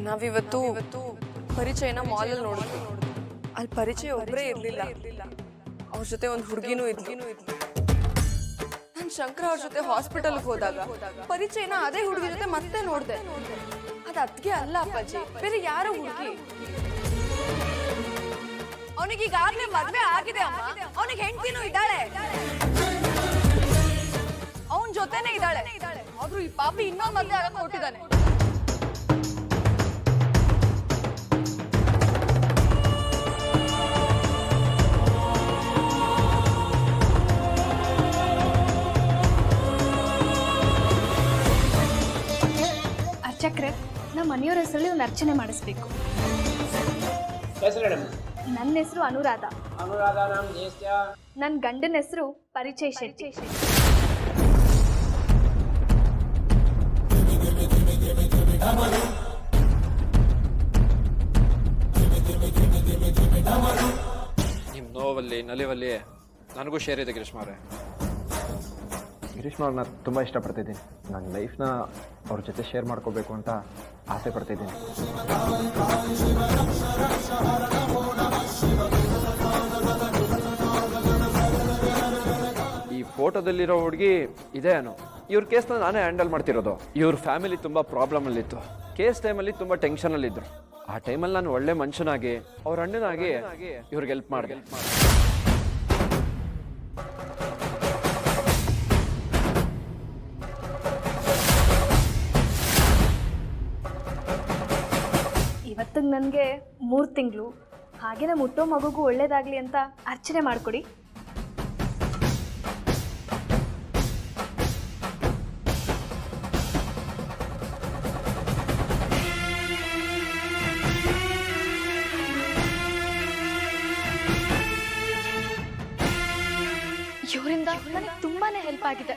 ನಾವಿವತ್ತು ಪರಿಚಯನ ಮಾಲಲ್ಲಿ ನೋಡಿದ್ವಿ. ಅಲ್ಲಿ ಪರಿಚಯ ಒಬ್ಬರೇ ಇರಲಿಲ್ಲ, ಅವ್ರ ಜೊತೆ ಒಂದು ಹುಡುಗಿನೂ ಇದ್ಲು. ನಾನು ಶಂಕರ ಅವ್ರ ಜೊತೆ ಹಾಸ್ಪಿಟಲ್ಗೆ ಹೋದಾಗ ಪರಿಚಯನ ಅದೇ ಹುಡುಗಿ ಜೊತೆ ಮತ್ತೆ ನೋಡಿದೆ. ಅದು ಅದ್ಗೆ ಅಲ್ಲ ಅಪ್ಪಾಜಿ, ಬೇರೆ ಯಾರೋ ಹುಡುಗಿ. ಅವನಿಗೆ ಈಗಾಗಲೇ ಮದ್ವೆ ಆಗಿದೆ ಅಮ್ಮ, ಅವನಿಗೆ ಹೆಂಡತಿನೂ ಇದ್ದಾಳೆ, ಅವನ ಜೊತೆನೆ ಇದ್ದಾಳೆ. ಆದ್ರೂ ಈ ಪಾಪಿ ಇನ್ನೊಂದು ಮದ್ವೆ ಆಗಕ್ಕೆ ಹೊರಟಿದ್ದಾನೆ. ಅರ್ಚಕ್ರೆ, ನಮ್ಮ ಮನೆಯವರ ಹೆಸರಲ್ಲಿ ಒಂದು ಅರ್ಚನೆ ಮಾಡಿಸ್ಬೇಕು. ನನ್ನ ಹೆಸರು ಅನುರಾಧ. ನನ್ನ ಗಂಡನ ಹೆಸರು ಪರಿಚಯ್ ಶೆಟ್ಟಿ. ನಿಮ್ಮ ನೋವಲ್ಲಿ ನಲಿವಲ್ಲಿ ನನಗೂ ಶೇರ್ ಇದೆ ಗ್ರೀಷ್ಮ ಅವರೇ. ಗ್ರೀಷ್ಮ ಅವ್ರನ್ನ ತುಂಬ ಇಷ್ಟಪಡ್ತಿದ್ದೀನಿ. ನನ್ನ ಲೈಫ್ನ ಅವ್ರ ಜೊತೆ ಶೇರ್ ಮಾಡ್ಕೋಬೇಕು ಅಂತ ಆಸೆ ಪಡ್ತಿದ್ದೀನಿ. ಈ ಫೋಟೋದಲ್ಲಿರೋ ಹುಡುಗಿ ಇದೇ ಅನು. ಇವ್ರ ಕೇಸ್ನ ನಾನೇ ಹ್ಯಾಂಡಲ್ ಮಾಡ್ತಿರೋದು. ಇವ್ರ ಫ್ಯಾಮಿಲಿ ತುಂಬ ಪ್ರಾಬ್ಲಮಲ್ಲಿತ್ತು. ಕೇಸ್ ಟೈಮಲ್ಲಿ ತುಂಬ ಟೆನ್ಷನಲ್ಲಿದ್ದರು. ಆ ಟೈಮಲ್ಲಿ ನಾನು ಒಳ್ಳೆ ಮನುಷ್ಯನಾಗಿ ಅವ್ರ ಅಣ್ಣನಾಗಿ ಇವ್ರಿಗೆ ಹೆಲ್ಪ್ ಮಾಡಿದೆ. ಇವತ್ತಿಗೆ ನನಗೆ 3 ತಿಂಗಳು. ಹಾಗೆ ನಮ್ಮ ಹುಟ್ಟೋ ಮಗುಗೂ ಒಳ್ಳೇದಾಗಲಿ ಅಂತ ಅರ್ಚನೆ ಮಾಡಿಕೊಡಿ. ಇವರಿಂದ ನನಗೆ ತುಂಬಾನೇ ಹೆಲ್ಪ್ ಆಗಿದೆ.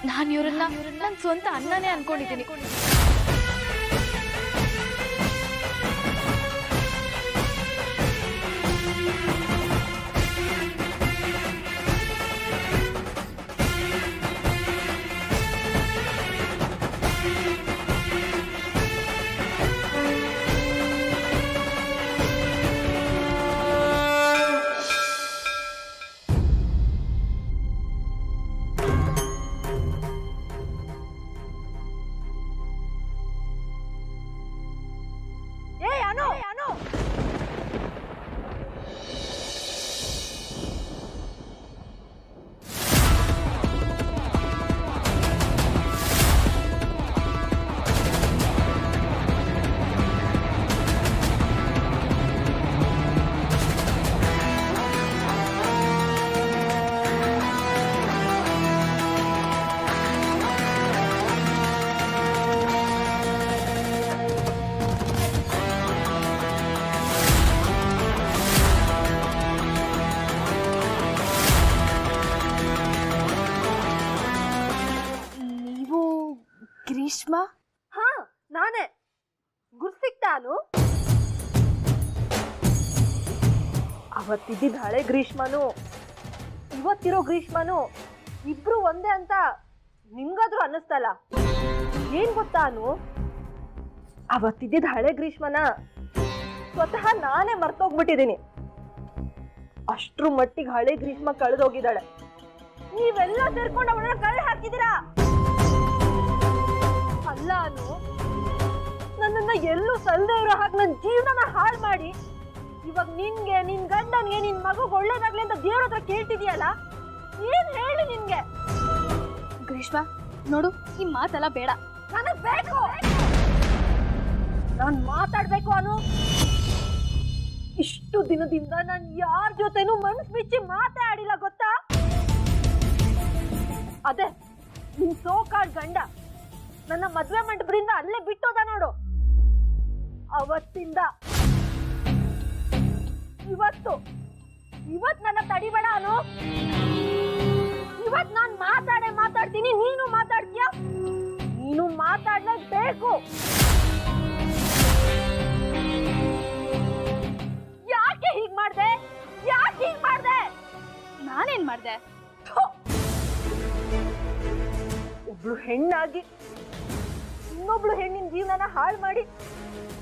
ನಾನು ಇವರನ್ನ ನನ್ನ ಸ್ವಂತ ಅಣ್ಣನೇ ಅನ್ಕೊಂಡಿದ್ದೀನಿ. ಗ್ರೀಷ್ಮ? ಹಾ, ನಾನೇ. ಗುರ್ಸಿಕ್ತಾನು ಅವತ್ತಿದ್ದ ಹಳೆ ಗ್ರೀಷ್ಮನು ಇವತ್ತಿರೋ ಗ್ರೀಷ್ಮನು ಇಬ್ರು ಒಂದೇ ಅಂತ ನಿಮ್ಗಾದ್ರೂ ಅನ್ನಿಸ್ತಲ್ಲ? ಏನ್ ಗೊತ್ತಾನು, ಅವತ್ತಿದ್ದ ಹಳೆ ಗ್ರೀಷ್ಮನ ಸ್ವತಃ ನಾನೇ ಮರ್ತೋಗ್ಬಿಟ್ಟಿದ್ದೀನಿ. ಅಷ್ಟ್ರ ಮಟ್ಟಿಗೆ ಹಳೆ ಗ್ರೀಷ್ಮ ಕಳೆದೋಗಿದ್ದಾಳೆ. ನೀವೆಲ್ಲ ಸೇರ್ಕೊಂಡು ಅವಳನ್ನ ಕಳ್ಳಿ ಹಾಕಿದ್ದೀರಾ. ಅಲ್ಲ ಅನು, ನನ್ನನ್ನ ಎಲ್ಲೂ ಸಲ್ದೇ ಇರೋ ಹಾಗೆ ನನ್ನ ಜೀವನನ ಹಾಳು ಮಾಡಿ ಇವಾಗ ನಿನ್ಗೆ, ನಿನ್ ಗಂಡನ್ಗೆ, ನಿನ್ ಮಗುಗೆ ಒಳ್ಳೇದಾಗ್ಲಿ ಅಂತ ದೇವ್ರ ಹತ್ರ ಕೇಳ್ತಿದ್ಯಲ್ಲ, ಏನ್ ಹೇಳಿ ನಿನ್ಗೆ? ಗ್ರೀಷ್ಮ ನೋಡು, ಈ ಮಾತೆಲ್ಲ ಬೇಡ. ನನಗ್ ಬೇಕು, ನಾನ್ ಮಾತಾಡ್ಬೇಕು ಅನು. ಇಷ್ಟು ದಿನದಿಂದ ನಾನು ಯಾರ ಜೊತೆನೂ ಮನಸ್ ಬಿಚ್ಚಿ ಮಾತಾಡಿಲ್ಲ ಗೊತ್ತಾ? ಅದೇ ನಿನ್ ಸೋಕಾಳ್ ಗಂಡ ನನ್ನ ಮದ್ವೆ ಮಂಟಪದಿಂದ ಅಲ್ಲೇ ಬಿಟ್ಟೋದ ನೋಡು. ಅವತ್ತಿಂದ ಇವತ್ ನನ್ನ ತಡಿಬೇಡ ಅನು. ಇವತ್ ನಾನ್ ಮಾತಾಡ್ತೀನಿ, ನೀನು ಮಾತಾಡ್ತೀಯ. ನೀನು ಮಾತಾಡ್ಲೇಬೇಕು. ಯಾಕೆ ಹೀಗ್ ಮಾಡ್ದೆ? ನಾನೇನ್ ಮಾಡ್ದೆ? ಒಬ್ಳು ಹೆಣ್ಣಾಗಿ ಇನ್ನೊಬ್ಳು ಹೆಣ್ಣಿನ ಜೀವನನ ಹಾಳು ಮಾಡಿ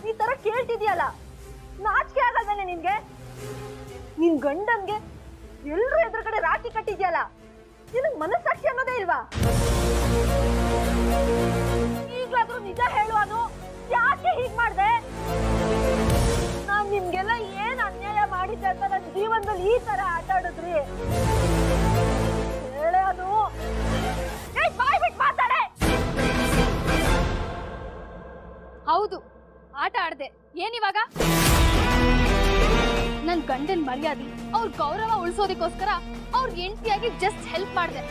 ಈ ತರ ಕೇಳ್ತಿದ್ಯಲ್ಲ, ನಾಚಿಕೆ ಆಗಲ್ವೇನೆ ನಿನ್ಗೆ? ನಿನ್ ಗಂಡನ್ಗೆ ಎಲ್ರೂ ಎದುರುಗಡೆ ರಾಖಿ ಕಟ್ಟಿದ್ಯಲ್ಲ, ನಿನಗ್ ಮನಸ್ಸಾಕ್ಷಿ ಅನ್ನೋದೇ ಇಲ್ವಾ? ಈಗ್ಲಾದ್ರೂ ನಿಜ ಹೇಳುವನು, ಯಾಕೆ ಹೀಗ್ ಮಾಡ್ದೆ? ನಾನ್ ನಿಮ್ಗೆಲ್ಲ ಏನ್ ಅನ್ಯಾಯ ಮಾಡಿದ್ದೆ ಅಂತ ನನ್ನ ಜೀವನದಲ್ಲಿ ಈ ತರ ಆಟ ಆಡಿದ್ರಿ? ಹೇಳೇ ಅದು ಬಾಯ್ ಬಿಟ್ಟು ಮಾತಾಡೆ. ಹೌದು, ಆಟ ಆಡ್ದೆ. ಏನಿವಾಗ? ನನ್ ಗಂಡನ್ ಮರ್ಯಾದೆ, ಅವ್ರ ಗೌರವ ಉಳಿಸೋದಕ್ಕೋಸ್ಕರ ಅವ್ರ ಹೆಂಡತಿಯಾಗಿ ಜಸ್ಟ್ ಹೆಲ್ಪ್ ಮಾಡ್ದೆ.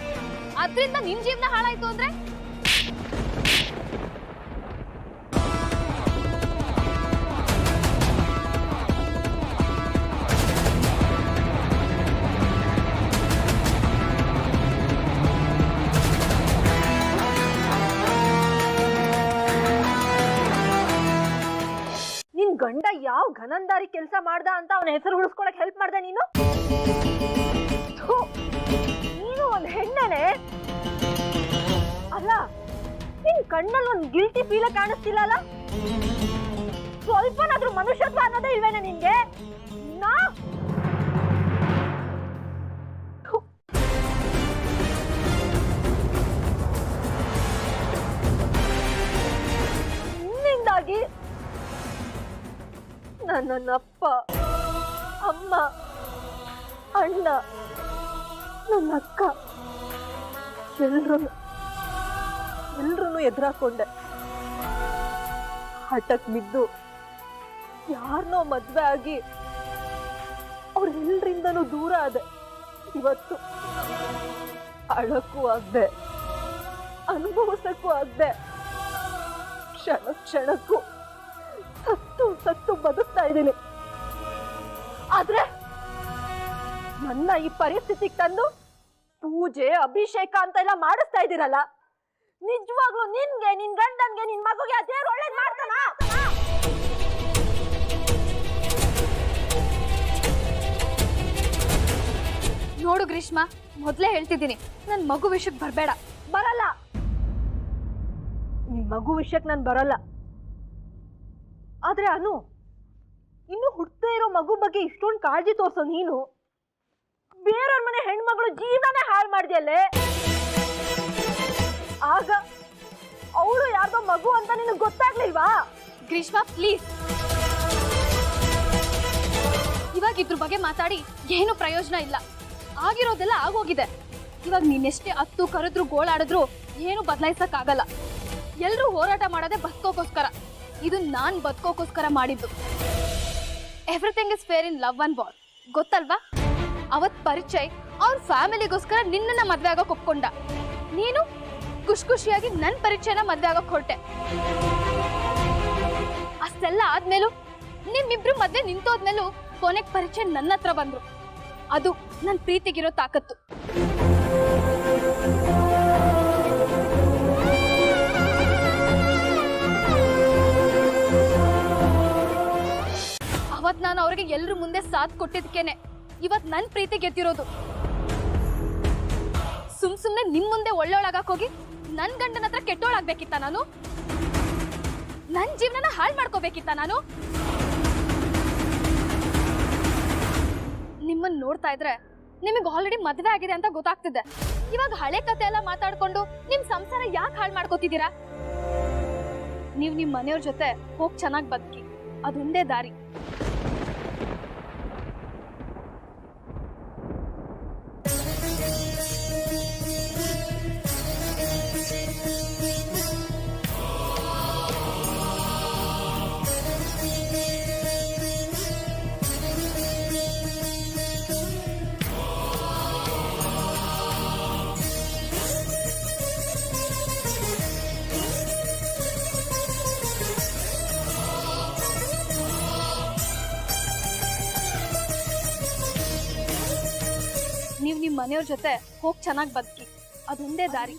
ಅದ್ರಿಂದ ನಿನ್ ಜೀವನ ಹಾಳಾಯ್ತು ಅಂದ್ರೆ? ನಿನ್ ಗಂಡ ಯಾವ ಘನಂದಾರಿ ಕೆಲಸ ಮಾಡ್ದ ಅಂತ ಅವನ ಹೆಸರು ಉಳಿಸ್ಕೊಳಕ್ ಹೆಲ್ಪ್ ಮಾಡ್ದೆ ನೀನು? ಥು, ನೀನು ಒಂದ್ ಹೆಣ್ಣನೆ ಅಲ್ಲ. ನಿನ್ ಕಣ್ಣಲ್ಲಿ ಒಂದ್ ಗಿಲ್ಟಿ ಫೀಲ್ ಕಾಣಿಸ್ತಿಲ್ಲ ಅಲ್ಲ? ಸ್ವಲ್ಪನಾದ್ರೂ ಮನುಷ್ಯತ್ವ ಅನ್ನೋದೇ ಇಲ್ವೇನೆ ನಿನ್ಗೆ? ನಾ ನಿನ್ನಿಂದಾಗಿ ನನ್ನಪ್ಪ, ಅಮ್ಮ, ಅಣ್ಣ, ನನ್ನ ಅಕ್ಕ ಎಲ್ರೂ ಎದುರಾಕೊಂಡೆ. ಹಠಕ್ ಬಿದ್ದು ಯಾರನ್ನೋ ಮದ್ವೆ ಆಗಿ ಅವ್ರೆಲ್ರಿಂದನೂ ದೂರ ಆದೆ. ಇವತ್ತು ಅಳಕ್ಕೂ ಆಗ್ದೆ, ಅನುಭವಿಸಕ್ಕೂ ಆಗ್ದೆ. ಕ್ಷಣ ಕ್ಷಣಕ್ಕೂ ಸತ್ತು ಬದುಕ್ತಾ ಇದ್ದೀನಿ. ಆದ್ರೆ ನನ್ನ ಈ ಪರಿಸ್ಥಿತಿಗೆ ತಂದು ಪೂಜೆ ಅಭಿಷೇಕ ಅಂತ ಎಲ್ಲ ಮಾಡಿಸ್ತಾ ಇದ್ದೀರಲ್ಲ, ನಿಜವಾಗ್ಲೂ ನಿನ್ಗೆ, ನಿನ್ ಗಂಡನ್ಗೆ, ನಿನ್ ಮಗುಗೆ ಆ ದೇವ್ರು ಒಳ್ಳೇದ್ ಮಾಡ್ತಾನ? ನೋಡು ಗ್ರೀಷ್ಮಾ, ಮೊದ್ಲೇ ಹೇಳ್ತಿದ್ದೀನಿ, ನನ್ ಮಗು ವಿಷಯಕ್ಕೆ ಬರ್ಬೇಡ. ಬರಲ್ಲ. ನಿನ್ ಮಗು ವಿಷಯಕ್ಕೆ ನಾನು ಬರಲ್ಲ. ಆದ್ರೆ ಅನು, ಇನ್ನು ಹುಟ್ಟದೇ ಇರೋ ಮಗು ಬಗ್ಗೆ ಇಷ್ಟೊಂದು ಕಾಳಜಿ ತೋರ್ಸೋ ನೀನು ಬೇರೆಯವ್ರ ಮನೆ ಹೆಣ್ಮಗಳು ಜೀವನೇ ಹಾಳು ಮಾಡ್ದಿಯಲ್ಲೇ. ಆಗ ಅವಳು ಯಾರ್ದೋ ಮಗು ಅಂತ ನಿನಗೆ ಗೊತ್ತಾಗ್ಲಿಲ್ವಾ? ಗ್ರೀಷ್ಮಾ ಪ್ಲೀಸ್, ಇವಾಗ ಇದ್ರ ಬಗ್ಗೆ ಮಾತಾಡಿ ಏನು ಪ್ರಯೋಜನ ಇಲ್ಲ. ಆಗಿರೋದೆಲ್ಲ ಆಗೋಗಿದೆ. ಇವಾಗ ನೀನೆಷ್ಟೇ ಹತ್ತು ಕರೆದ್ರು ಗೋಳಾಡಿದ್ರು ಏನು ಬದಲಾಯಿಸಕ್ಕಾಗಲ್ಲ. ಎಲ್ರೂ ಹೋರಾಟ ಮಾಡೋದೇ ಬದುಕೋಕೋಸ್ಕರ. ಇದು ನಾನ್ ಬದುಕೋಕೋಸ್ಕರ ಮಾಡಿದ್ದು. Everything is fair in love and bar, ಗೊತ್ತಲ್ವಾ? ಅವತ್ ಪರಿಚಯ್ ಅವ್ರ ಫ್ಯಾಮಿಲಿಗೋಸ್ಕರ ನಿನ್ನನ್ನ ಮದ್ವೆ ಆಗೋಕ್ ಒಪ್ಕೊಂಡ. ನೀನು ಖುಷಿಯಾಗಿ ನನ್ ಪರಿಚಯನ ಮದ್ವೆ ಆಗೋಕ್ ಹೊರಟೆ. ಅಷ್ಟೆಲ್ಲ ಆದ್ಮೇಲೂ ನಿಮ್ಮಿಬ್ರು ಮದ್ವೆ ನಿಂತೋದ್ಮೇಲೂ ಕೊನೆಗ್ ಪರಿಚಯ ನನ್ನ ಹತ್ರ ಬಂದ್ರು. ಅದು ನನ್ ಪ್ರೀತಿಗಿರೋ ತಾಕತ್ತು. ಅವತ್ ನಾನು ಅವ್ರಿಗೆ ಎಲ್ರ ಮುಂದೆ ಸಾಥ್ ಕೊಟ್ಟಿದ್ಕೇನೆ ಇವತ್ ನನ್ ಪ್ರೀತಿ ಗೆದ್ದಿರೋದು. ಸುಮ್ನೆ ನಿಮ್ ಮುಂದೆ ಒಳ್ಳೆಯೊಳಗಾಕ್ ಹೋಗಿ ನನ್ ಗಂಡನ ಹತ್ರ ಕೆಟ್ಟೋಳಾಗ್ಬೇಕಿತ್ತ ನಾನು? ನನ್ ಜೀವನನ ಹಾಳು ಮಾಡ್ಕೋಬೇಕಿತ್ತ ನಾನು? ನಿಮ್ಮನ್ನ ನೋಡ್ತಾ ಇದ್ರೆ ನಿಮಗೆ ಆಲ್ರೆಡಿ ಮದ್ವೆ ಆಗಿದೆ ಅಂತ ಗೊತ್ತಾಗ್ತಿದೆ. ಇವಾಗ ಹಳೆ ಕತೆ ಎಲ್ಲ ಮಾತಾಡ್ಕೊಂಡು ನಿಮ್ ಸಂಸಾರ ಯಾಕೆ ಹಾಳು ಮಾಡ್ಕೋತಿದ್ದೀರಾ? ನೀವ್ ನಿಮ್ ಮನೆಯವ್ರ ಜೊತೆ ಹೋಗ್ ಚೆನ್ನಾಗಿ ಬದುಕಿ, ಅದೊಂದೇ ದಾರಿ. ನೀವ್ ನಿಮ್ ಮನೆಯವ್ರ ಜೊತೆ ಹೋಗ್ ಚೆನ್ನಾಗಿ ಬದುಕಿ, ಅದೊಂದೇ ದಾರಿ.